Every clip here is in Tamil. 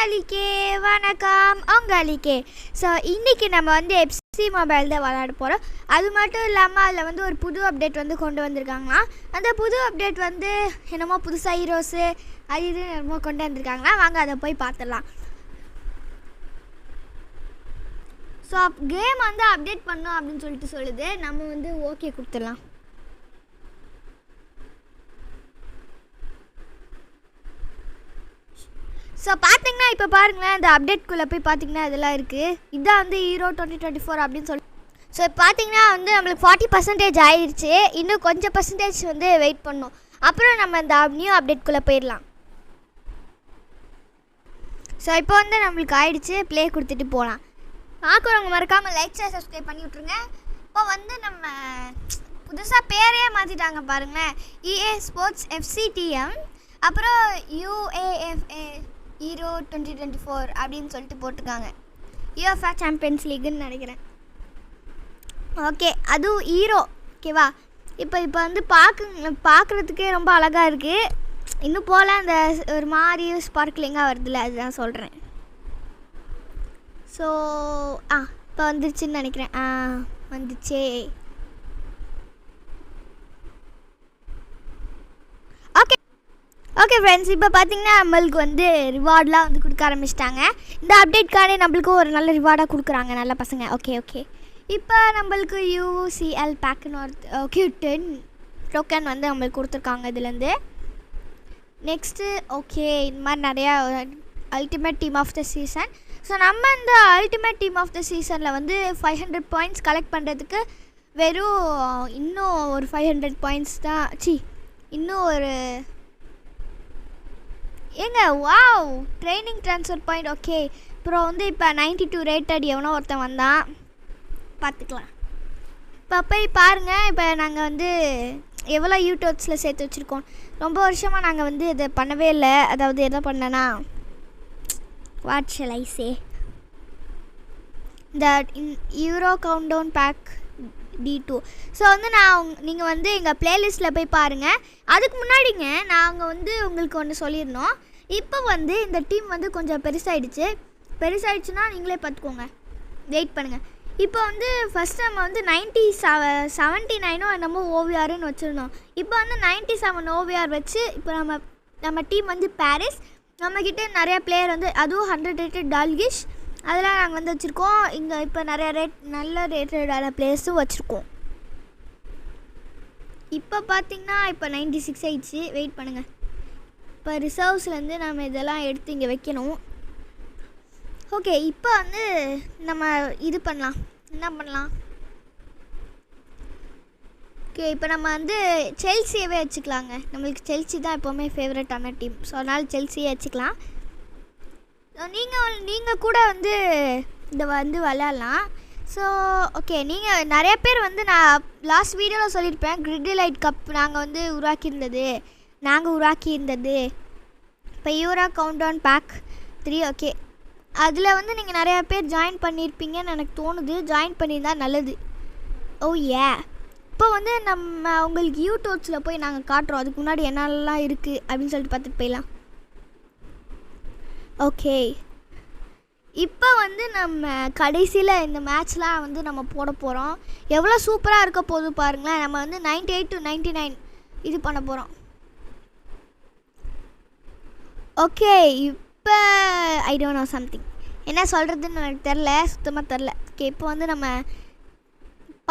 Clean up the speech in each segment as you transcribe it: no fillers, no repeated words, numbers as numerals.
உங்களுக்கே வணக்கம் உங்களுக்கே. ஸோ இன்றைக்கி நம்ம வந்து எஃப்சி மொபைல் தான் விளையாட போகிறோம். அது மட்டும் இல்லாமல் அதில் வந்து ஒரு புது அப்டேட் வந்து கொண்டு வந்திருக்காங்களா. அந்த புது அப்டேட் வந்து என்னமோ புதுசாக ஹீரோஸு அது இது என்னமோ கொண்டு வந்திருக்காங்களா. வாங்க அதை போய் பார்த்துடலாம். ஸோ கேம் வந்து அப்டேட் பண்ணோம் அப்படின்னு சொல்லிட்டு சொல்லுது. நம்ம வந்து ஓகே கொடுத்துடலாம். ஸோ பார்த்தீங்கன்னா இப்போ பாருங்களேன், இந்த அப்டேட்குள்ளே போய் பார்த்தீங்கன்னா இதெல்லாம் இருக்குது. இதான் வந்து ஹீரோ 2024 அப்படின்னு சொல்லி. ஸோ பார்த்தீங்கன்னா வந்து நம்மளுக்கு 40% ஆயிடுச்சு. இன்னும் கொஞ்சம் பர்சன்டேஜ் வந்து வெயிட் பண்ணணும். அப்புறம் நம்ம இந்த நியூ அப்டேட்குள்ளே போயிடலாம். ஸோ இப்போ வந்து நம்மளுக்கு ஆயிடுச்சு. ப்ளே கொடுத்துட்டு போகலாம். பார்க்குறவங்க மறக்காமல் லைக் ஷேர் சப்ஸ்கிரைப் பண்ணி விட்ருங்க. இப்போ வந்து நம்ம புதுசாக பேரையே மாற்றிட்டாங்க பாருங்களேன். EA Sports FCTM அப்புறம் UAFA ஹீரோ 2024 அப்படின்னு சொல்லிட்டு போட்டிருக்காங்க. UEFA சாம்பியன்ஸ் லீக்குன்னு நினைக்கிறேன். ஓகே, அதுவும் ஹீரோ. ஓகேவா, இப்போ வந்து பார்க்குறதுக்கே ரொம்ப அழகாக இருக்குது. இன்னும் போல் அந்த ஒரு மாதிரி ஸ்பார்க்லிங்காக வருதுல்ல, அதுதான் சொல்கிறேன். ஸோ இப்போ வந்துருச்சுன்னு நினைக்கிறேன். வந்துச்சே. ஓகே ஃப்ரெண்ட்ஸ், இப்போ பார்த்தீங்கன்னா நம்மளுக்கு வந்து ரிவார்ட்லாம் வந்து கொடுக்க ஆரம்பிச்சிட்டாங்க. இந்த அப்டேட்கானே நம்மளுக்கு ஒரு நல்ல ரிவார்டாக கொடுக்குறாங்க நல்ல பசங்க. ஓகே இப்போ நம்மளுக்கு UCL பேக்குன்னு ஒரு 10 டோக்கன் வந்து நம்மளுக்கு கொடுத்துருக்காங்க இதுலேருந்து. நெக்ஸ்ட்டு ஓகே, இந்த மாதிரி நிறையா ultimate team of the season. So நம்ம இந்த அல்டிமேட் டீம் ஆஃப் த சீசனில் வந்து 500 பாயிண்ட்ஸ் கலெக்ட் பண்ணுறதுக்கு வெறும் இன்னும் ஒரு 500 பாயிண்ட்ஸ் தான். இன்னும் ஒரு wow training transfer point. Okay, அப்புறம் வந்து இப்போ 92 ரேட்டட் எவனோ ஒருத்தன் வந்தான், பார்த்துக்கலாம். இப்போ போய் பாருங்கள். இப்போ நாங்கள் வந்து எவ்வளோ யூடியூப்ஸில் சேர்த்து வச்சுருக்கோம். ரொம்ப வருஷமாக நாங்கள் வந்து இதை பண்ணவே இல்லை. அதாவது எதை பண்ணேன்னா வாட் ஷல் ஐ சே, இந்த euro countdown back D2. So வந்து நீங்கள் வந்து எங்கள் ப்ளேலிஸ்ட்டில் போய் பாருங்கள். அதுக்கு முன்னாடிங்க நாங்கள் வந்து உங்களுக்கு ஒன்று சொல்லியிருந்தோம். இப்போ வந்து இந்த டீம் வந்து கொஞ்சம் பெருசாகிடுச்சுன்னா நீங்களே பார்த்துக்கோங்க, வெயிட் பண்ணுங்கள். இப்போ வந்து ஃபஸ்ட் நம்ம வந்து 79 என்னமோ OVRன்னு வச்சுருந்தோம். இப்போ வந்து 97 OVR வச்சு இப்போ நம்ம டீம் வந்து பாரிஸ். நம்மக்கிட்ட நிறையா பிளேயர் வந்து அதுவும் 100 ரேட்டட் டால்கிஷ் அதெல்லாம் நாங்கள் வந்து வச்சுருக்கோம். இங்கே இப்போ நிறையா நல்ல ரேட்டடான பிளேயர்ஸும் வச்சுருக்கோம். இப்போ பார்த்திங்கன்னா இப்போ 96 ஆயிடுச்சு. வெயிட் பண்ணுங்கள். இப்போ ரிசர்வ்ஸ்லேருந்து நம்ம இதெல்லாம் எடுத்து இங்கே வைக்கணும். ஓகே, இப்போ வந்து நம்ம இது பண்ணலாம். என்ன பண்ணலாம்? ஓகே, இப்போ நம்ம வந்து செல்சியவே வச்சுக்கலாங்க. நம்மளுக்கு செல்சி தான் எப்போவுமே ஃபேவரட்டான டீம். ஸோ அதனால் செல்சியே வச்சுக்கலாம். நீங்கள் கூட வந்து இதை வந்து விளையாடலாம். ஸோ ஓகே, நீங்கள் நிறைய பேர் வந்து நான் லாஸ்ட் வீடியோவில் சொல்லியிருப்பேன், கிரிட்டிலைட் கப் நாங்கள் வந்து உருவாக்கியிருந்தது. இப்போ யூரோ கவுண்டவுன் பேக் 3. ஓகே, அதில் வந்து நீங்கள் நிறையா பேர் ஜாயின் பண்ணியிருப்பீங்கன்னு எனக்கு தோணுது. ஜாயின் பண்ணியிருந்தா நல்லது. இப்போ வந்து நம்ம உங்களுக்கு யூடியூப்ஸில் போய் நாங்கள் காட்டுறோம். அதுக்கு முன்னாடி என்னெல்லாம் இருக்குது அப்படின்னு சொல்லிட்டு பார்த்துட்டு போயிடலாம். ஓகே, இப்போ வந்து நம்ம கடைசியில் இந்த மேட்ச்லாம் வந்து நம்ம போட போகிறோம். எவ்வளோ சூப்பராக இருக்க போகுது பாருங்களேன். நம்ம வந்து 98 to 99 இது பண்ண போகிறோம். ஓகே, இப்போ ஐ டோன்ட் நோ சம்திங் என்ன சொல்கிறதுன்னு எனக்கு சுத்தமாக தெரில. ஓகே, இப்போ வந்து நம்ம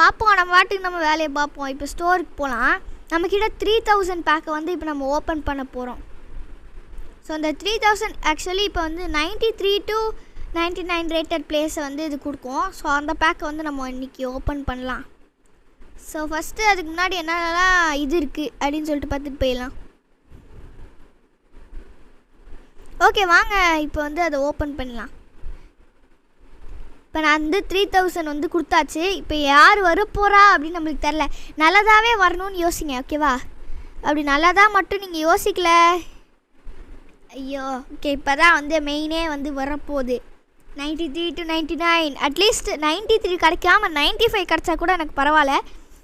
பார்ப்போம். நம்ம வாட்டுக்கு நம்ம வேலையை பார்ப்போம். இப்போ ஸ்டோருக்கு போகலாம். நம்மக்கிட்ட 3000 பேக்கை வந்து இப்போ நம்ம ஓப்பன் பண்ண போகிறோம். ஸோ அந்த 3000 ஆக்சுவலி இப்போ வந்து 93 to 99 ரேட்டட் பிளேஸை வந்து இது கொடுக்கும். ஸோ அந்த பேக்கை வந்து நம்ம இன்றைக்கி ஓப்பன் பண்ணலாம். ஸோ ஃபஸ்ட்டு அதுக்கு முன்னாடி என்னென்னலாம் இது இருக்குது அப்படின்னு சொல்லிட்டு பார்த்துட்டு போயிடலாம். ஓகே, வாங்க இப்போ வந்து அதை ஓப்பன் பண்ணலாம். இப்போ நான் வந்து 3000 வந்து கொடுத்தாச்சு. இப்போ யார் வரப்போகிறா அப்படின்னு நம்மளுக்கு தெரில. நல்லதாகவே வரணும்னு யோசிங்க. ஓகேவா, அப்படி நல்லதாக மட்டும் நீங்கள் யோசிக்கல. ஐயோ, ஓகே, இப்போ தான் வந்து மெயினே வந்து வரப்போகுது. 93 to 99 அட்லீஸ்ட் 93 கிடைக்காம 95 கிடச்சா கூட எனக்கு பரவாயில்ல.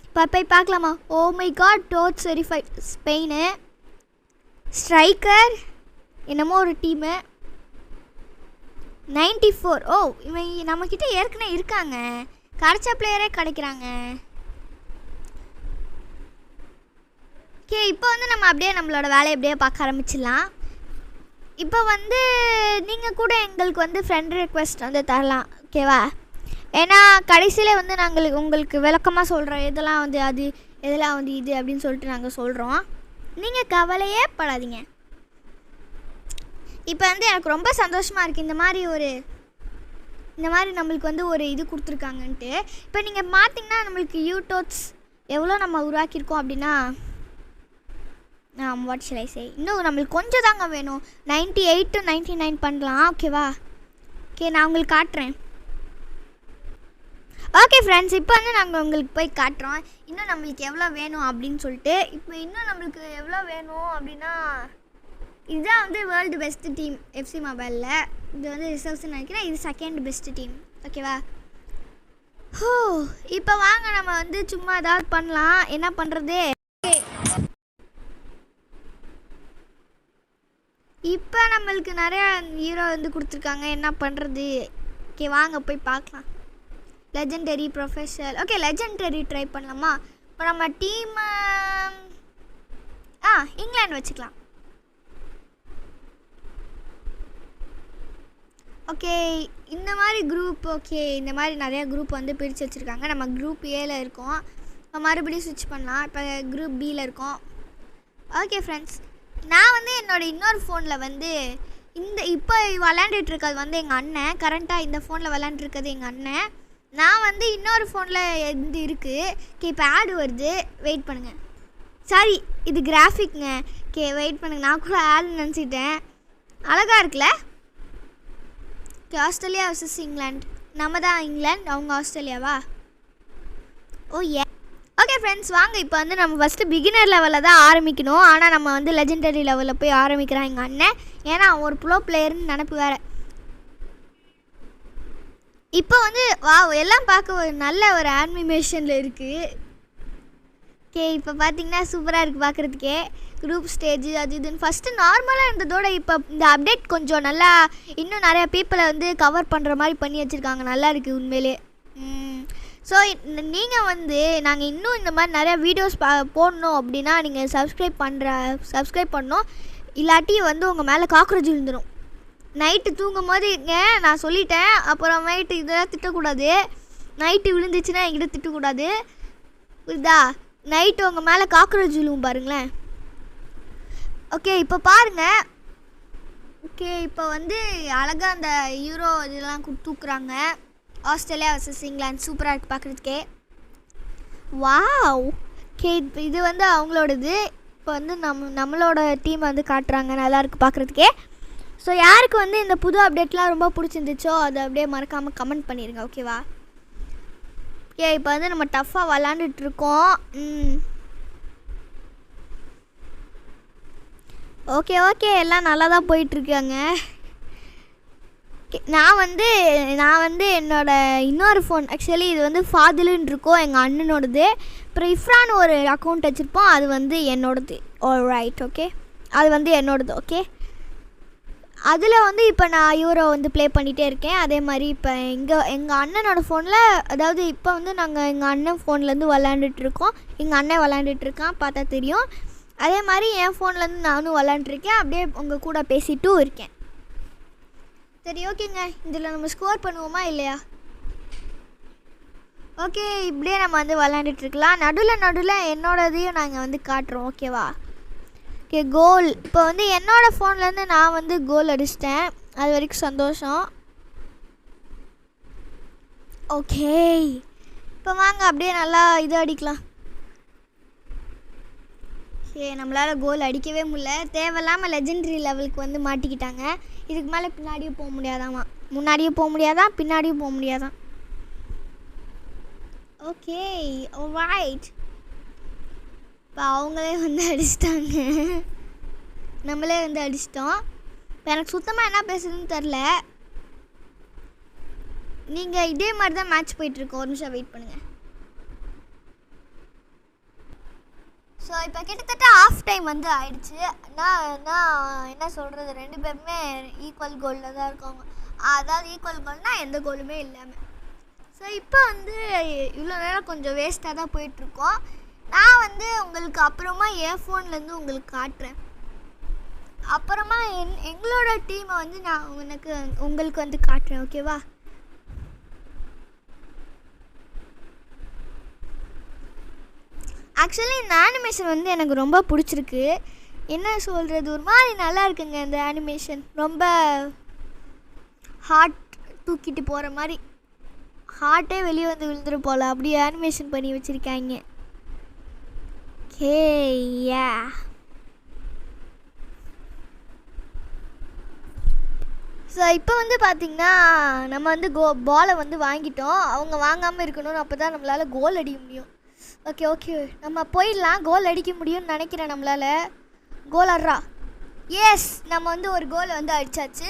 இப்போ போய் பார்க்கலாமா? Oh my god, TOTS verified Spain striker என்னமோ ஒரு டீமு. 94. ஓ, இவன் நம்மக்கிட்ட ஏற்கனவே இருக்காங்க. கரைச்ச பிளேயரே கிடைக்கிறாங்க. ஓகே, இப்போ வந்து நம்ம அப்படியே நம்மளோட வேலையை அப்படியே பார்க்க ஆரம்பிச்சிடலாம். இப்போ வந்து நீங்கள் கூட எங்களுக்கு வந்து ஃப்ரெண்ட் ரெக்வெஸ்ட் வந்து தரலாம், ஓகேவா? ஏன்னா கடைசியில் வந்து நாங்கள் உங்களுக்கு விளக்கமாக சொல்கிறோம், எதெல்லாம் வந்து அது, எதெல்லாம் வந்து இது அப்படின்னு சொல்லிட்டு நாங்கள் சொல்கிறோம். நீங்கள் கவலையே படாதீங்க. இப்போ வந்து எனக்கு ரொம்ப சந்தோஷமாக இருக்குது இந்த மாதிரி நம்மளுக்கு வந்து ஒரு இது கொடுத்துருக்காங்கன்ட்டு. இப்போ நீங்கள் பார்த்தீங்கன்னா நம்மளுக்கு யூடியூப்ஸ் எவ்வளோ நம்ம உருவாக்கியிருக்கோம் அப்படின்னா, வாட் ஷல் ஐ சே, இன்னும் நம்மளுக்கு கொஞ்சம் தாங்க வேணும். 98 to 99 பண்ணலாம், ஓகேவா? ஓகே, நான் உங்களுக்கு காட்டுறேன். ஓகே ஃப்ரெண்ட்ஸ், இப்போ வந்து நாங்கள் உங்களுக்கு போய் காட்டுறோம் இன்னும் நம்மளுக்கு எவ்வளோ வேணும் அப்படின்னு சொல்லிட்டு. இப்போ இன்னும் நம்மளுக்கு எவ்வளோ வேணும் அப்படின்னா, இதுதான் வந்து வேர்ல்டு பெஸ்ட் டீம் எஃப்சி மொபைலில். இது வந்து ரிசர்வ்ஸ்ன்னு நினைக்கிறேன். இது செகண்ட் பெஸ்ட் டீம், ஓகேவா? ஹோ, இப்போ வாங்க நம்ம வந்து சும்மா ஏதாவது பண்ணலாம். என்ன பண்ணுறது? இப்போ நம்மளுக்கு நிறையா ஹீரோ வந்து கொடுத்துருக்காங்க. என்ன பண்ணுறது? ஓகே, வாங்க போய் பார்க்கலாம். Legendary, professional. Okay, legendary try பண்ணலாமா? இப்போ நம்ம டீம் இங்கிலாந்து வச்சுக்கலாம். ஓகே, இந்த மாதிரி குரூப். ஓகே, இந்த மாதிரி நிறையா குரூப் வந்து பிரித்து வச்சுருக்காங்க. நம்ம குரூப் ஏல இருக்கோம். இப்போ மறுபடியும் ஸ்விட்ச் பண்ணலாம். இப்போ குரூப் பியில் இருக்கோம். ஓகே ஃப்ரெண்ட்ஸ், நான் வந்து என்னோடய இன்னொரு ஃபோனில் வந்து இப்போ விளாண்டுட்டுருக்கிறது வந்து எங்கள் அண்ணன். கரண்ட்டாக இந்த ஃபோனில் விளாண்டுருக்கிறது எங்கள் அண்ணன். நான் வந்து இன்னொரு ஃபோனில் இது இருக்குது. ஓகே, இப்போ ஆடு வருது, வெயிட் பண்ணுங்கள். சாரி, இது கிராஃபிக்ங்க. ஓகே, வெயிட் பண்ணுங்கள். நான் கூட ஆடுன்னு நினச்சிட்டேன். அழகாக இருக்குல்ல? Okay, Australia versus England. நம்ம தான் இங்கிலாந்து, அவங்க ஆஸ்திரேலியாவா? ஓ ஏ. ஓகே ஃப்ரெண்ட்ஸ், வாங்க இப்போ வந்து நம்ம ஃபஸ்ட்டு பிகினர் லெவலில் தான் ஆரம்பிக்கணும். ஆனால் நம்ம வந்து லெஜெண்டரி லெவலில் போய் ஆரம்பிக்கிறான் எங்கள் அண்ணன். ஏன்னா அவன் ஒரு ப்ரோ பிளேயர்னு நினப்பு வேறு. இப்போ வந்து எல்லாம் பார்க்க ஒரு நல்ல ஒரு அனிமேஷனில் இருக்குது. ஓகே, இப்போ பார்த்தீங்கன்னா சூப்பராக இருக்குது பார்க்குறதுக்கே. குரூப் ஸ்டேஜ் அது இதுன்னு ஃபஸ்ட்டு நார்மலாக இருந்ததோட இப்போ இந்த அப்டேட் கொஞ்சம் நல்லா இன்னும் நிறையா பீப்புளை வந்து கவர் பண்ணுற மாதிரி பண்ணி வச்சுருக்காங்க. நல்லா இருக்குது உண்மையிலே. ஸோ நீங்கள் வந்து நாங்கள் இன்னும் இந்த மாதிரி நிறையா வீடியோஸ் போடணும் அப்படின்னா நீங்கள் சப்ஸ்கிரைப் பண்ணணும். இல்லாட்டி வந்து உங்கள் மேலே காக்ரோச் விழுந்துடும். நைட்டு தூங்கும் போது நான் சொல்லிட்டேன். அப்புறம் நைட்டு இதெல்லாம் திட்டக்கூடாது. நைட்டு விழுந்துச்சுன்னா என்கிட்ட திட்டக்கூடாது, புரியுதா? நைட்டு உங்கள் மேலே காக்ரோச் விழுவும் பாருங்களேன். ஓகே, இப்போ பாருங்கள். ஓகே, இப்போ வந்து அழகாக அந்த யூரோ இதெல்லாம் தூக்குறாங்க. ஆஸ்திரேலியா வர்சஸ் இங்கிலாந்து சூப்பராக இருக்குது பார்க்குறதுக்கே. வாவ். ஓகே, இது வந்து அவங்களோடது. இப்போ வந்து நம்மளோட டீம் வந்து காட்டுறாங்க. நல்லாயிருக்கு பார்க்குறதுக்கே. ஸோ யாருக்கு வந்து இந்த புது அப்டேட்லாம் ரொம்ப பிடிச்சிருந்துச்சோ அதை அப்படியே மறக்காமல் கமெண்ட் பண்ணிடுங்க, ஓகேவா? ஓகே, இப்போ வந்து நம்ம டஃப்பாக விளாண்டுட்ருக்கோம். ஓகே, எல்லாம் நல்லா தான் போயிட்டுருக்காங்க. நான் வந்து என்னோடய இன்னொரு ஃபோன், ஆக்சுவலி இது வந்து ஃபாதிலுன்னு இருக்கோம் எங்கள் அண்ணனோடது. அப்புறம் இஃப்ரான் ஒரு அக்கௌண்ட் வச்சுருப்போம், அது வந்து என்னோடது. ஆல்ரைட், ஓகே, அது வந்து என்னோடது. ஓகே, அதில் வந்து இப்போ நான் யூரோ வந்து ப்ளே பண்ணிகிட்டே இருக்கேன். அதே மாதிரி இப்போ எங்கள் அண்ணனோட ஃபோனில், அதாவது இப்போ வந்து நாங்கள் எங்கள் அண்ணன் ஃபோன்லேருந்து விளாண்டுட்ருக்கோம். எங்கள் அண்ணன் விளாண்டுட்ருக்கான், பார்த்தா தெரியும். அதே மாதிரி என் ஃபோன்லேருந்து நானும் விளாண்டுருக்கேன். அப்படியே உங்கள் கூட பேசிட்டும் இருக்கேன். சரி, ஓகேங்க, இதில் நம்ம ஸ்கோர் பண்ணுவோமா இல்லையா? ஓகே, இப்படியே நம்ம வந்து விளாண்டுட்ருக்கலாம். நடுவில் என்னோடதையும் நாங்கள் வந்து காட்டுறோம், ஓகேவா? ஓகே, கோல். இப்போ வந்து என்னோடய ஃபோன்லேருந்து நான் வந்து கோல் அடிச்சிட்டேன். அது வரைக்கும் சந்தோஷம். ஓகே, இப்போ வாங்க அப்படியே நல்லா இது அடிக்கலாம். ஓகே, நம்மளால் கோல் அடிக்கவே முடியல. தேவையில்லாமல் லெஜெண்டரி லெவலுக்கு வந்து மாட்டிக்கிட்டாங்க. இதுக்கு மேலே பின்னாடியும் போக முடியாதாம்மா. முன்னாடியும் போக முடியாதான், பின்னாடியும் போக முடியாதான். Okay, alright. இப்போ அவங்களே வந்து அடிச்சிட்டாங்க, நம்மளே வந்து அடிச்சிட்டோம். இப்போ எனக்கு சுத்தமாக என்ன பேசுறதுன்னு தெரில. நீங்கள் இதே மாதிரி தான் மேட்ச் போயிட்டுருக்கோம். ஒரு நிமிஷம் வெயிட் பண்ணுங்கள். ஸோ இப்போ கிட்டத்தட்ட ஆஃப் டைம் வந்து ஆயிடுச்சு. நான் என்ன சொல்கிறது, ரெண்டு பேருமே ஈக்குவல் கோலில் தான் இருக்காங்க. அதாவது ஈக்குவல் கோல்னால் எந்த கோலுமே இல்லாமல். ஸோ இப்போ வந்து இவ்வளோ நேரம் கொஞ்சம் வேஸ்ட்டாக தான் போயிட்டுருக்கோம். நான் வந்து உங்களுக்கு அப்புறமா என் ஃபோன்லேருந்து உங்களுக்கு காட்டுறேன். அப்புறமா எங்களோட டீமை வந்து நான் உங்களுக்கு வந்து காட்டுறேன். ஓகேவா? ஆக்சுவலி இந்த அனிமேஷன் வந்து எனக்கு ரொம்ப பிடிச்சிருக்கு. என்ன சொல்கிறது, ஒரு மாதிரி நல்லா இருக்குங்க இந்த அனிமேஷன். ரொம்ப ஹார்ட் தூக்கிட்டு போகிற மாதிரி, ஹார்ட்டே வெளியே வந்து விழுந்துரு போல் அப்படியே அனிமேஷன் பண்ணி வச்சுருக்காங்க. யா ஸோ இப்போ வந்து பார்த்திங்கன்னா நம்ம வந்து பாலை வந்து வாங்கிட்டோம். அவங்க வாங்காமல் இருக்கணும், அப்போ தான் நம்மளால் கோல் அடிக்க முடியும். ஓகே நம்ம போயிடலாம். கோல் அடிக்க முடியும்னு நினைக்கிறேன் நம்மளால். கோல் ஆடுறா. எஸ், நம்ம வந்து ஒரு கோலை வந்து அடித்தாச்சு.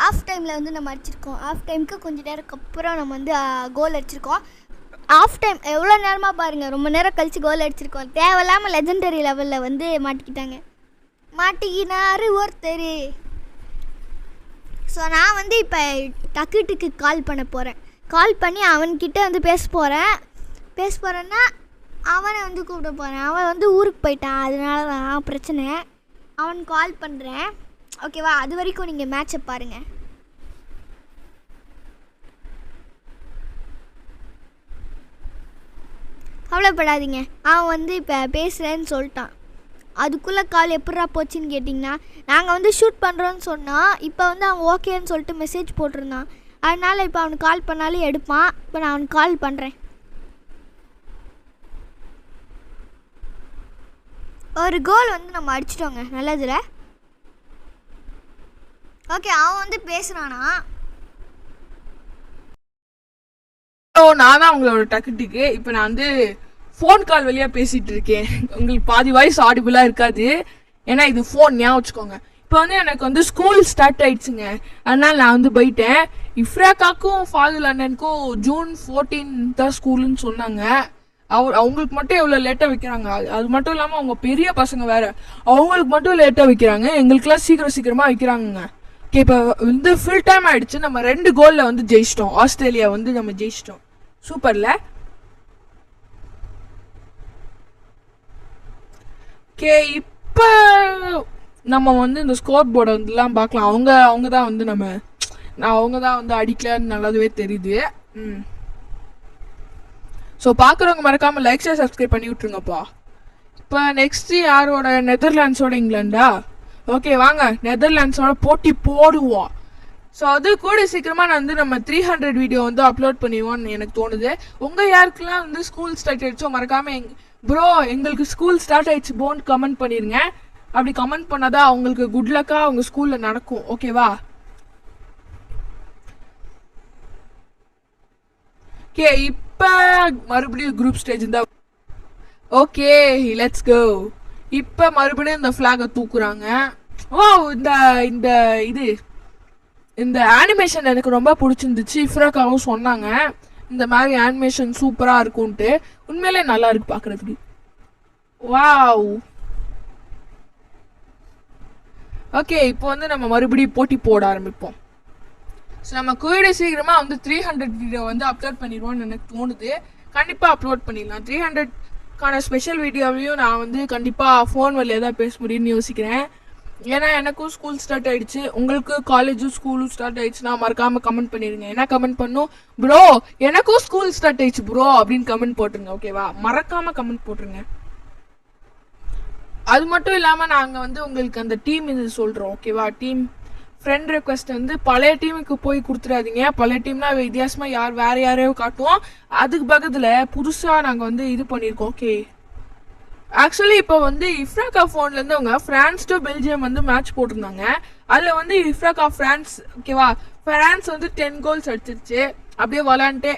ஆஃப் டைமில் வந்து நம்ம அடிச்சிருக்கோம். ஆஃப் டைமுக்கு கொஞ்சம் நேரத்துக்கு அப்புறம் நம்ம வந்து கோல் அடிச்சிருக்கோம். ஆஃப் டைம் எவ்வளோ நேரமாக பாருங்கள், ரொம்ப நேரம் கழித்து கோல் அடிச்சிருக்கோம். தேவையில்லாமல் லெஜெண்டரி லெவலில் வந்து மாட்டிக்கினாரு ஒருத்தர். ஸோ நான் வந்து இப்போ டக்குட்டுக்கு கால் பண்ண போகிறேன். கால் பண்ணி அவன்கிட்ட வந்து பேச போகிறேன்னா அவனை வந்து கூப்பிட போகிறேன். அவன் வந்து ஊருக்கு போயிட்டான், அதனால தான் பிரச்சனை. அவன் கால் பண்ணுறேன். ஓகேவா? அது வரைக்கும் நீங்கள் மேட்சை பாருங்கள். கவலைப்படாதீங்க, அவன் வந்து இப்போ பேசுகிறேன்னு சொல்லிட்டான். அதுக்குள்ளே கால் எப்படா போச்சுன்னு கேட்டிங்கன்னா, நாங்கள் வந்து ஷூட் பண்ணுறோன்னு சொன்னால் இப்போ வந்து அவன் ஓகேன்னு சொல்லிட்டு மெசேஜ் போட்டிருந்தான். அதனால் இப்போ அவனுக்கு கால் பண்ணாலும் எடுப்பான். இப்போ நான் அவனுக்கு கால் பண்ணுறேன். ஒரு கோல் வந்து நம்ம அடிச்சிட்டோங்க, நல்லதில்ல. ஓகே, அவன் வந்து பேசுகிறானா? நான் தான் உங்களோட டக்குட்டுக்கு. இப்போ நான் வந்து ஃபோன் கால் வழியாக பேசிகிட்டு இருக்கேன். உங்களுக்கு பாதி வாய்ஸ் ஆடிபிளாக இருக்காது, ஏன்னா இது ஃபோன், ஞாபகம் வச்சுக்கோங்க. இப்போ வந்து எனக்கு வந்து ஸ்கூல் ஸ்டார்ட் ஆயிடுச்சுங்க, அதனால் நான் வந்து போயிட்டேன். இஃப்ராக்காக்கும் ஃபாதுல் அண்ணனுக்கும் June 14 தான் ஸ்கூலுன்னு சொன்னாங்க. அவங்களுக்கு மட்டும் எவ்வளோ லேட்டாக வைக்கிறாங்க. அது மட்டும் இல்லாமல் அவங்க பெரிய பசங்க வேறு, அவங்களுக்கு மட்டும் லேட்டாக வைக்கிறாங்க. எங்களுக்குலாம் சீக்கிரமாக வைக்கிறாங்க. ஓகே, இப்போ வந்து ஃபுல் டைம் ஆகிடுச்சு. நம்ம 2 கோலில் வந்து ஜெயிச்சிட்டோம். ஆஸ்திரேலியா வந்து நம்ம ஜெயிச்சிட்டோம். சூப்பரில். ஓகே, இப்போ நம்ம வந்து இந்த ஸ்கோர் போர்டை வந்துலாம் பார்க்கலாம். அவங்க தான் வந்து அவங்க தான் வந்து அடிக்கலான்னு நல்லாவே தெரியுது. ஸோ பார்க்குறவங்க மறக்காமல் லைக் ஷேர் சப்ஸ்கிரைப் பண்ணி விட்ருங்கப்பா. இப்போ நெக்ஸ்ட்டு யாரோட? நெதர்லாண்ட்ஸோட இங்கிலாண்டா? ஓகே, வாங்க நெதர்லாண்ட்ஸோட போட்டி போடுவோம். ஸோ அது கூட சீக்கிரமாக நான் வந்து நம்ம 300 வீடியோ வந்து அப்லோட் பண்ணிடுவோன்னு எனக்கு தோணுது. உங்கள் யாருக்கெல்லாம் வந்து ஸ்கூல் ஸ்டார்ட் ஆகிடுச்சோ மறக்காமல் ப்ரோ எங்களுக்கு ஸ்கூல் ஸ்டார்ட் ஆகிடுச்சு போன்னு கமெண்ட் பண்ணிடுங்க. அப்படி கமெண்ட் பண்ணாதான் அவங்களுக்கு குட் லக்காக அவங்க ஸ்கூலில் நடக்கும். ஓகேவா? ஓகே, இப்போ மறுபடியும் குரூப் ஸ்டேஜ் இருந்தா. Okay, let's go. இப்போ மறுபடியும் இந்த ஃப்ளாகை தூக்குறாங்க. ஓ, இந்த அனிமேஷன் எனக்கு ரொம்ப பிடிச்சிருந்துச்சு. இஃப்ராக்காவும் சொன்னாங்க இந்த மாதிரி அனிமேஷன் சூப்பராக இருக்கும்ன்ட்டு. உண்மையிலே நல்லா இருக்கு பார்க்குறதுக்கு. வாவ். ஓகே, இப்போ வந்து நம்ம மறுபடியும் போட்டி போட ஆரம்பிப்போம். ஸோ நம்ம கூடிய சீக்கிரமாக வந்து 300 வீடியோ வந்து அப்லோட் பண்ணிடுவோம்னு எனக்கு தோணுது. கண்டிப்பாக அப்லோட் பண்ணிடலாம். 300க்கான ஸ்பெஷல் வீடியோவையும் நான் வந்து கண்டிப்பாக ஃபோன் வழியாக தான் பேச முடியும்னு யோசிக்கிறேன். ஏன்னா எனக்கும் ஸ்கூல் ஸ்டார்ட் ஆகிடுச்சு, உங்களுக்கு காலேஜும் ஸ்கூலும் ஸ்டார்ட் ஆகிடுச்சுன்னா மறக்காமல் கமெண்ட் பண்ணிடுங்க. என்ன கமெண்ட் பண்ணும்? ப்ரோ எனக்கும் ஸ்கூல் ஸ்டார்ட் ஆகிடுச்சு ப்ரோ அப்படின்னு கமெண்ட் போட்டுருங்க. ஓகேவா? மறக்காமல் கமெண்ட் போட்டுருங்க. அது மட்டும் இல்லாமல் நாங்கள் வந்து உங்களுக்கு அந்த டீம் இது சொல்கிறோம். ஓகேவா? டீம் ஃப்ரெண்ட் ரெக்வஸ்ட் வந்து பழைய டீமுக்கு போய் கொடுத்துடாதீங்க. பழைய டீம்னா வித்தியாசமாக வேறு யாரையோ காட்டுவோம். அதுக்கு பக்கத்தில் புதுசாக நாங்கள் வந்து இது பண்ணியிருக்கோம். ஓகே, ஆக்சுவலி இப்போ வந்து இஃப்ராக்கா ஃபோன்லேருந்து அவங்க ஃப்ரான்ஸ் டு பெல்ஜியம் வந்து மேட்ச் போட்டிருந்தாங்க. அதில் வந்து இஃப்ராக்கா ஃப்ரான்ஸ், ஓகேவா, ஃப்ரான்ஸ் வந்து 10 கோல்ஸ் அடிச்சிருச்சு. அப்படியே விளாண்டுட்டு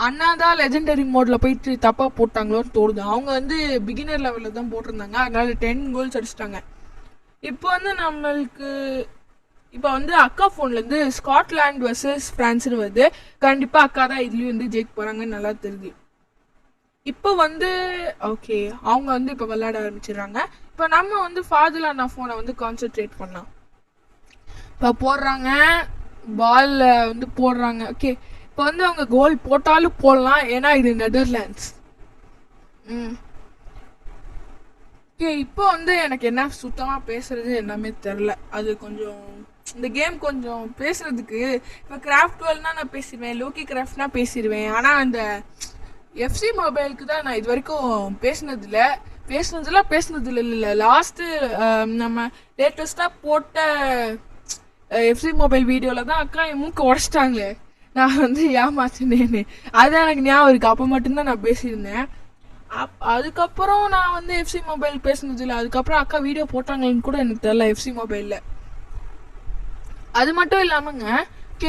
அண்ணா தான் லெஜெண்டரி மோடில் போயிட்டு தப்பாக போட்டாங்களோன்னு தோணுது. அவங்க வந்து பிகினர் லெவலில் தான் போட்டிருந்தாங்க, அதனால 10 கோல்ஸ் அடிச்சிட்டாங்க. இப்போ வந்து நம்மளுக்கு இப்போ வந்து அக்கா ஃபோன்லேருந்து ஸ்காட்லாண்ட் வர்சஸ் ஃப்ரான்ஸ்னு வருது. கண்டிப்பாக அக்கா தான் இதுலேயும் வந்து ஜெயிக்க போகிறாங்கன்னு நல்லா தெரியுது. இப்போ வந்து ஓகே, அவங்க வந்து இப்போ விளையாட ஆரம்பிச்சிடுறாங்க. இப்போ நம்ம வந்து ஃபாதுல் அண்ணா ஃபோனை வந்து கான்சென்ட்ரேட் பண்ணலாம். இப்போ போடுறாங்க. பால்ல வந்து போடுறாங்க. ஓகே, இப்போ வந்து அவங்க கோல் போட்டாலும் போடலாம், ஏன்னா இது நெதர்லாண்ட்ஸ். ஓகே, இப்போ வந்து எனக்கு என்ன சுத்தமாக பேசுறது எல்லாமே தெரில. அது கொஞ்சம் இந்த கேம் கொஞ்சம் பேசுறதுக்கு இப்போ கிராஃப்ட் வேர்ல்ட்னா நான் பேசிடுவேன், லோக்கி கிராஃப்ட்னா பேசிடுவேன். ஆனால் அந்த எஃப்சி மொபைலுக்கு தான் நான் இது வரைக்கும் பேசுனதில்ல இல்லை. லாஸ்ட்டு நம்ம லேட்டஸ்ட்டாக போட்ட எஃப்சி மொபைல் வீடியோவில் தான் அக்கா என் மூக்கு உடச்சிட்டாங்களே, நான் வந்து ஏமாத்தினேன்னு அதுதான் எனக்கு ஞாபகம் இருக்குது. அப்போ மட்டும்தான் நான் பேசியிருந்தேன். அதுக்கப்புறம் நான் வந்து எஃப்சி மொபைல் பேசுனதில்லை. அதுக்கப்புறம் அக்கா வீடியோ போட்டாங்கன்னு கூட எனக்கு தெரியல எஃப்சி மொபைலில். அது மட்டும் இல்லாமங்க,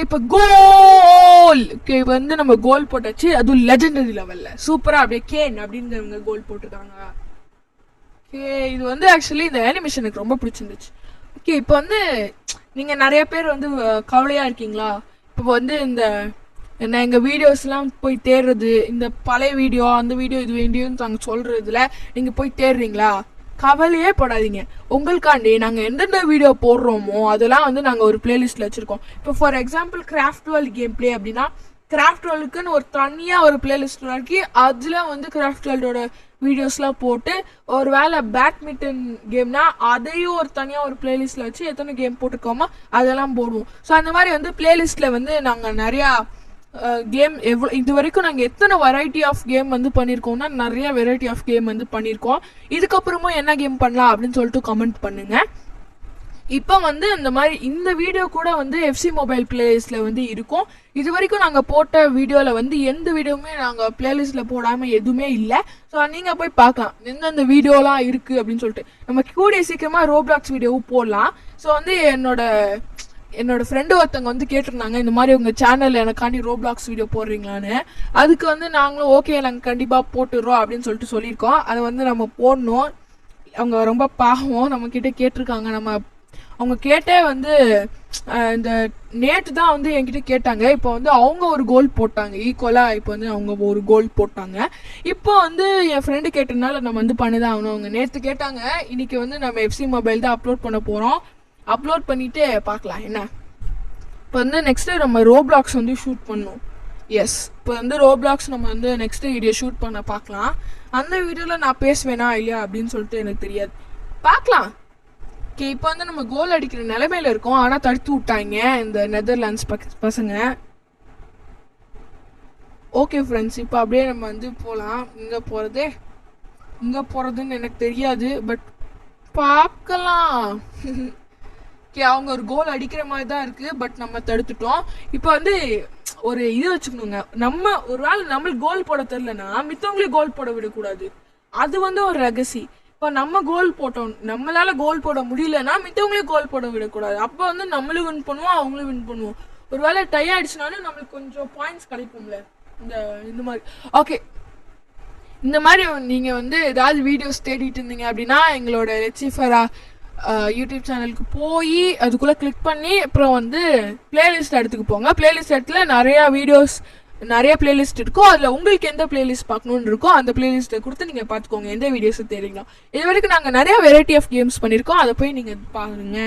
இப்போ கோல் இப்போ வந்து நம்ம கோல் போட்டாச்சு, அதுவும் லெஜெண்டரி லெவலில் சூப்பராக அப்படியே கேன் அப்படிங்கிறவங்க கோல் போட்டிருக்காங்க. ஓகே, இது வந்து ஆக்சுவலி இந்த அனிமேஷன் எனக்கு ரொம்ப பிடிச்சிருந்துச்சு. ஓகே, இப்போ வந்து நீங்கள் நிறைய பேர் வந்து கவலையாக இருக்கீங்களா? இப்போ வந்து நான் எங்கள் வீடியோஸ்லாம் போய் தேடுறது, இந்த பழைய வீடியோ அந்த வீடியோ இது வீடியோன்னு நாங்கள் சொல்கிறதுல நீங்கள் போய் தேடுறீங்களா? கவலையே படாதீங்க, உங்களுக்காண்டி நாங்கள் எந்தெந்த வீடியோ போடுறோமோ அதெல்லாம் வந்து நாங்கள் ஒரு பிளேலிஸ்ட்டில் வச்சுருக்கோம். இப்போ for example craft world game play அப்படின்னா கிராஃப்ட் வேர்ல்டுக்குன்னு ஒரு தனியாக ஒரு பிளேலிஸ்ட் இருக்கு. அதில் வந்து கிராஃப்ட் வேர்ல்டோட வீடியோஸ்லாம் போட்டு, ஒரு வேளை பேட்மிண்டன் கேம்னா அதையும் ஒரு தனியாக ஒரு பிளேலிஸ்ட்டில் வச்சு எத்தனை கேம் போட்டிருக்கோமோ அதெல்லாம் போடுவோம். ஸோ அந்த மாதிரி வந்து பிளேலிஸ்ட்டில் வந்து நாங்கள் நிறையா கேம் இது வரைக்கும் நாங்கள் எத்தனை வெரைட்டி ஆஃப் கேம் வந்து பண்ணியிருக்கோம்னா நிறைய வெரைட்டி ஆஃப் கேம் வந்து பண்ணியிருக்கோம். இதுக்கப்புறமும் என்ன கேம் பண்ணலாம் அப்படின்னு சொல்லிட்டு கமெண்ட் பண்ணுங்கள். இப்போ வந்து இந்த மாதிரி இந்த வீடியோ கூட வந்து எஃப்சி மொபைல் பிளேலிஸ்ட்டில் வந்து இருக்கும். இது வரைக்கும் நாங்கள் போட்ட வீடியோவில் வந்து எந்த வீடியோவுமே நாங்கள் பிளேலிஸ்ட்டில் போடாமல் எதுவுமே இல்லை. ஸோ நீங்கள் போய் பார்க்கலாம் எந்தெந்த வீடியோலாம் இருக்குது அப்படின்னு சொல்லிட்டு. நம்ம கூடிய சீக்கிரமாக ரோப்ளாக்ஸ் வீடியோவும் போடலாம். ஸோ வந்து என்னோட ஃப்ரெண்டு ஒருத்தவங்க வந்து கேட்டிருந்தாங்க, இந்த மாதிரி உங்கள் சேனலில் எனக்காண்டி ரோப்ளாக்ஸ் வீடியோ போடுறீங்களான்னு. அதுக்கு வந்து நாங்களும் ஓகே நாங்கள் கண்டிப்பாக போட்டுடுறோம் அப்படின்னு சொல்லிட்டு சொல்லியிருக்கோம். அதை வந்து நம்ம போடணும். அவங்க ரொம்ப பாவம், நம்மக்கிட்ட கேட்டிருக்காங்க. அவங்க கேட்டே வந்து இந்த நேற்று தான் வந்து என்கிட்ட கேட்டாங்க. இப்போ வந்து அவங்க ஒரு கோல் போட்டாங்க ஈக்குவலாக. இப்போ வந்து அவங்க ஒரு கோல் போட்டாங்க. இப்போ வந்து என் ஃப்ரெண்டு கேட்டதுனால நம்ம வந்து பண்ணிதான் ஆகணும். அவங்க நேற்று கேட்டாங்க. இன்னைக்கு வந்து நம்ம எஃப்சி மொபைல் தான் அப்லோட் பண்ண போகிறோம். அப்லோட் பண்ணிவிட்டு பார்க்கலாம் என்ன. இப்போ வந்து நெக்ஸ்ட்டு நம்ம ரோப்ளாக்ஸ் வந்து ஷூட் பண்ணணும். எஸ், இப்போ வந்து ரோப்ளாக்ஸ் நம்ம வந்து நெக்ஸ்ட்டு வீடியோ ஷூட் பண்ண பார்க்கலாம். அந்த வீடியோவில் நான் பேசுவேனா இல்லையா அப்படின்னு சொல்லிட்டு எனக்கு தெரியாது, பார்க்கலாம். ஓகே, இப்போ வந்து நம்ம கோல் அடிக்கிற நிலைமையில இருக்கோம். ஆனால் தடுத்து விட்டாங்க இந்த நெதர்லாண்ட்ஸ் பசங்க. ஓகே ஃப்ரெண்ட்ஸ், இப்போ அப்படியே நம்ம வந்து போகலாம். இங்கே போகிறதுன்னு எனக்கு தெரியாது, பட் பார்க்கலாம். ஓகே, அவங்க ஒரு கோல் அடிக்கிற மாதிரி தான் இருக்குது, பட் நம்ம தடுத்துட்டோம். இப்போ வந்து ஒரு இது வச்சுக்கணுங்க, நம்ம ஒரு வேளை நம்மளுக்கு கோல் போட தெரிலனா மித்தவங்களே கோல் போட விடக்கூடாது. அது வந்து ஒரு ரகசி. இப்போ நம்ம கோல் போட்டோம், நம்மளால கோல் போட முடியலன்னா மித்தவங்களே கோல் போட விடக்கூடாது. அப்போ வந்து நம்மளும் வின் பண்ணுவோம், அவங்களும் வின் பண்ணுவோம். ஒரு வேளை டை ஆயிடுச்சுனாலும் நம்மளுக்கு கொஞ்சம் பாயிண்ட்ஸ் கிடைக்கும்ல இந்த மாதிரி. ஓகே, இந்த மாதிரி நீங்கள் வந்து ஏதாவது வீடியோஸ் தேடிட்டு இருந்தீங்க அப்படின்னா எங்களோட ரெச்சிஃபரா யூடியூப் சேனலுக்கு போய் அதுக்குள்ளே கிளிக் பண்ணி அப்புறம் வந்து பிளேலிஸ்ட் எடுத்துக்கு போங்க. பிளேலிஸ்ட் இடத்துல நிறைய பிளேலிஸ்ட் இருக்கும். அதில் உங்களுக்கு எந்த பிளேலிஸ்ட் பார்க்கணுன்னு இருக்கோ அந்த பிளேலிஸ்ட்டை கொடுத்து நீங்கள் பார்த்துக்கோங்க எந்த வீடியோஸை தெரியுங்களா. இது வரைக்கும் நாங்கள் நிறையா வெரைட்டி ஆஃப் கேம்ஸ் பண்ணியிருக்கோம், அதை போய் நீங்கள் பாருங்க.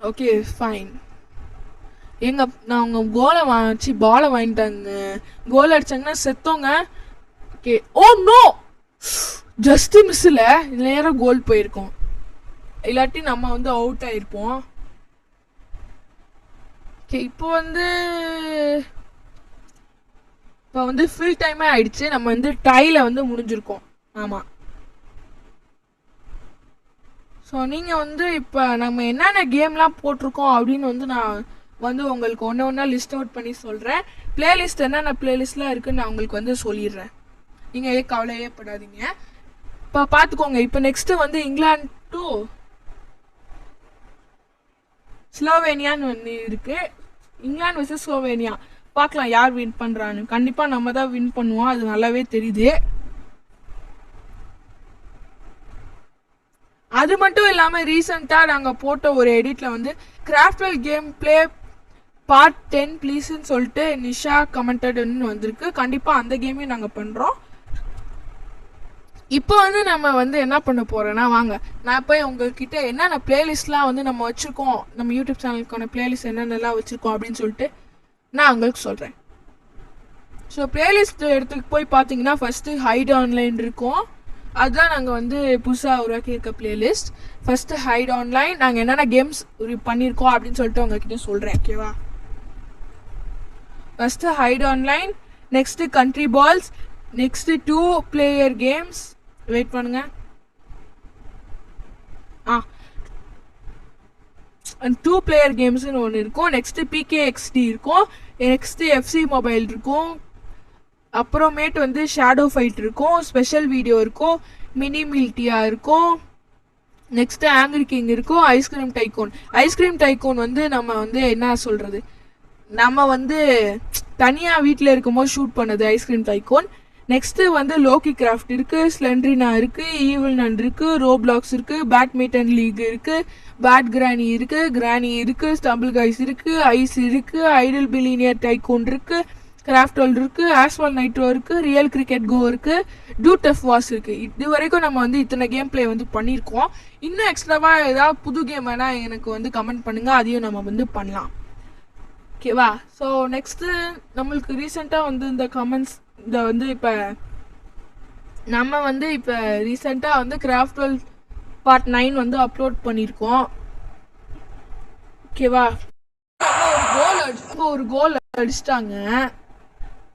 Okay fine. நான் உங்கள் பாலை வாங்கிட்டாங்க. கோல் அடிச்சாங்கன்னா செத்தோங்க. ஓகே, ஓ நோ, ஜஸ்ட் மிஸ்ஸில் நேரம் கோல் போயிருக்கோம், இல்லாட்டி நம்ம வந்து அவுட் ஆகிருப்போம். ஓகே, இப்போ வந்து ஃபுல் டைமே ஆயிடுச்சு. நம்ம வந்து டைல வந்து முடிஞ்சிருக்கோம். ஆமாம். ஸோ நீங்கள் வந்து இப்போ நம்ம என்னென்ன கேம்லாம் போட்டிருக்கோம் அப்படின்னு வந்து நான் வந்து உங்களுக்கு ஒன்றா லிஸ்ட் அவுட் பண்ணி சொல்கிறேன். பிளேலிஸ்ட் என்னென்ன பிளேலிஸ்ட்லாம் இருக்குன்னு நான் உங்களுக்கு வந்து சொல்லிடுறேன். நீங்கள் கவலையே படாதீங்க. இப்போ பார்த்துக்கோங்க. இப்போ நெக்ஸ்ட்டு வந்து இங்கிலாந்து டு ஸ்லோவேனியான்னு ஒன்று இருக்குது. England versus Slovenia. பார்க்கலாம் யார் வின் பண்ணுறான்னு. கண்டிப்பாக நம்ம தான் வின் பண்ணுவோம், அது நல்லாவே தெரியுது. அது மட்டும் இல்லாமல் ரீசெண்டாக நாங்கள் போட்ட ஒரு எடிட்டில் வந்து கிராஃப்ட்வெல் கேம் பிளே பார்ட் 10 ப்ளீஸ்ன்னு சொல்லிட்டு நிஷா கமெண்டட்னு வந்திருக்கு. கண்டிப்பாக அந்த கேமையும் நாங்கள் பண்ணுறோம். இப்போ வந்து நம்ம வந்து என்ன பண்ண போகிறோன்னா வாங்க நான் போய் உங்ககிட்ட என்னென்ன பிளேலிஸ்ட்லாம் வந்து நம்ம வச்சுருக்கோம், நம்ம யூடியூப் சேனலுக்கான பிளேலிஸ்ட் என்னென்னலாம் வச்சுருக்கோம் அப்படின்னு சொல்லிட்டு நான் உங்களுக்கு சொல்கிறேன். ஸோ பிளேலிஸ்ட் இடத்துக்கு போய் பார்த்தீங்கன்னா ஃபஸ்ட்டு ஹைட் ஆன்லைன் இருக்கும். அதுதான் நாங்கள் வந்து புதுசாக உருவாக்கியிருக்க பிளேலிஸ்ட். ஃபஸ்ட்டு ஹைட் ஆன்லைன் நாங்கள் என்னென்ன கேம்ஸ் பண்ணியிருக்கோம் அப்படின்னு சொல்லிட்டு உங்ககிட்ட சொல்கிறேன். ஓகேவா? First hide online, next country balls, next 2 player games. Wait பண்ணுங்க. 2 player கேம்ஸ்னு ஒன்று இருக்கும். நெக்ஸ்ட்டு PKXD இருக்கும். நெக்ஸ்ட்டு FC மொபைல் இருக்கும். அப்புறமேட்டு வந்து ஷேடோ ஃபைட் இருக்கும். ஸ்பெஷல் வீடியோ இருக்கும். மினி மில்டியா இருக்கும். நெக்ஸ்ட்டு ஆங்கிரி கிங் இருக்கும். Ice cream tycoon. ஐஸ்கிரீம் டைகோன் வந்து நம்ம வந்து என்ன சொல்கிறது, நம்ம வந்து தனியாக வீட்டில் இருக்கும்போது ஷூட் பண்ணது ஐஸ்கிரீம் டைகோன். நெக்ஸ்ட்டு வந்து லோக்கி கிராஃப்ட் இருக்குது, ஸ்லெண்ட்ரினா இருக்குது, ஈவில் நன் இருக்குது, ரோப்ளாக்ஸ் இருக்குது, பேட்மிண்டன் லீக் இருக்குது, பேட் கிரானி இருக்குது, ஸ்டம்பிள் கைஸ் இருக்குது, ஐஸ் இருக்குது, ஐடல் பில்லியனியர் டைகோன் இருக்குது, கிராஃப்ட் வேர்ல்ட் இருக்குது, ஆஸ்வால் நைட்ரோ இருக்குது, ரியல் கிரிக்கெட் கோ இருக்குது, டூடெஃப் வாஸ் இருக்குது. இது வரைக்கும் நம்ம வந்து இத்தனை கேம் பிளே வந்து பண்ணியிருக்கோம். இன்னும் எக்ஸ்ட்ராவாக ஏதாவது புது கேம் வேணால் எனக்கு வந்து கமெண்ட் பண்ணுங்கள், அதையும் நம்ம வந்து பண்ணலாம். ஓகேவா? ஸோ நெக்ஸ்ட்டு நம்மளுக்கு ரீசெண்டாக வந்து இந்த கமெண்ட்ஸ் இந்த வந்து இப்போ நம்ம வந்து இப்போ ரீசெண்டாக வந்து கிராஃப்ட் வேர்ல்ட் பார்ட் 9 வந்து அப்லோட் பண்ணியிருக்கோம். ஓகேவா? ஒரு கோல் அடிச்சிட்டாங்க.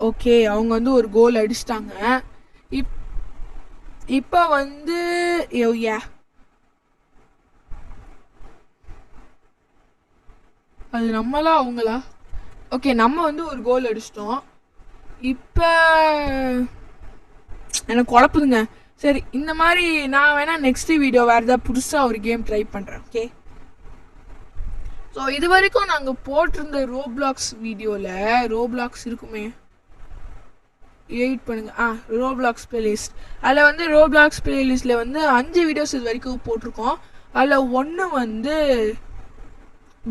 ஓகே, அவங்க வந்து ஒரு கோல் அடிச்சிட்டாங்க. இப்போ வந்து அது நம்மளா அவங்களா? ஓகே, நம்ம வந்து ஒரு கோல் அடிச்சிட்டோம். இப்போ எனக்கு குழப்புதுங்க. சரி, இந்த மாதிரி நான் வேணா நெக்ஸ்ட் வீடியோ வேறு ஏதாவது புதுசாக ஒரு கேம் ட்ரை பண்ணுறேன். ஓகே, ஸோ இது வரைக்கும் நாங்கள் போட்டிருந்த ரோப்ளாக்ஸ் வீடியோவில் ரோப்ளாக்ஸ் இருக்குமே, எடிட் பண்ணுங்க. Roblox playlist. அதில் வந்து ரோப்ளாக்ஸ் பிளேலிஸ்ட்டில் வந்து 5 வீடியோஸ் இது வரைக்கும் போட்டிருக்கோம். அதில் ஒன்று வந்து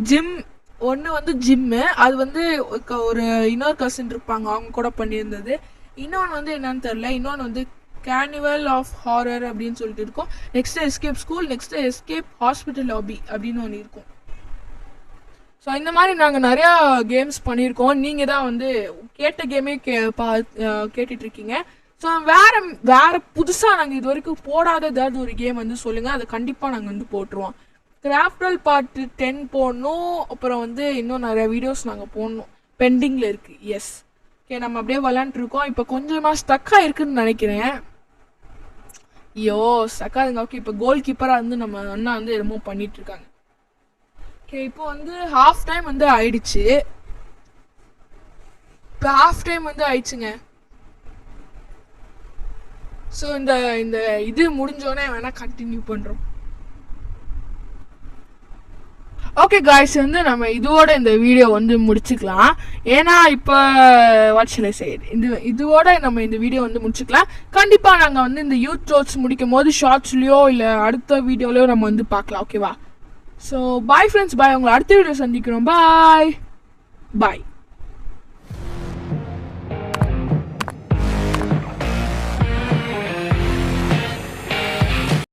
ஜிம்மு. அது வந்து ஒரு இன்னொரு கசின் இருப்பாங்க, அவங்க கூட பண்ணியிருந்தது. இன்னொன்று வந்து என்னன்னு தெரில. இன்னொன்று வந்து கேர்னிவல் ஆஃப் ஹாரர் அப்படின்னு சொல்லிட்டு இருக்கும். Next escape school, next escape hospital lobby அப்படின்னு ஒன்று இருக்கும். ஸோ இந்த மாதிரி நாங்கள் நிறையா கேம்ஸ் பண்ணியிருக்கோம். நீங்கள் தான் வந்து கேட்ட கேமே கேட்டுட்ருக்கீங்க. ஸோ வேறு புதுசாக நாங்கள் இது வரைக்கும் போடாத ஏதாவது ஒரு கேம் வந்து சொல்லுங்கள், அதை கண்டிப்பாக நாங்கள் வந்து போட்டுருவோம். கிராஃப்ட் வேர்ல்ட் பார்ட் 10 போடணும். அப்புறம் வந்து இன்னும் நிறைய வீடியோஸ் நாங்கள் போடணும், பெண்டிங்கில் இருக்குது. எஸ், ஓகே, நம்ம அப்படியே விளாண்டுருக்கோம். இப்போ கொஞ்சமாக ஸ்டக்காக இருக்குதுன்னு நினைக்கிறேன். ஐயோ, ஸ்டக்காதுங்க. ஓகே, இப்போ கோல் கீப்பராக வந்து நம்ம அண்ணா வந்து என்னமோ பண்ணிகிட்ருக்காங்க. ஓகே, இப்போ வந்து ஹாஃப் டைம் வந்து ஆயிடுச்சு. இப்போ ஹாஃப் டைம் வந்து ஆயிடுச்சுங்க. ஸோ இந்த இது முடிஞ்சோடனே வேணால் கண்டினியூ பண்ணுறோம். ஓகே காய்ஸ், வந்து நம்ம இதோட இந்த வீடியோ வந்து முடிச்சுக்கலாம். ஏன்னா இப்போ இதோட நம்ம இந்த வீடியோ வந்து முடிச்சுக்கலாம். கண்டிப்பாக நாங்கள் வந்து இந்த யூத் ரோட்ஸ் முடிக்கும் போது ஷார்ட்ஸ்லையோ இல்லை அடுத்த வீடியோலையோ நம்ம வந்து பார்க்கலாம். ஓகேவா? ஸோ பாய் ஃப்ரெண்ட்ஸ், பாய். உங்களை அடுத்த வீடியோ சந்திக்கிறோம். பாய்.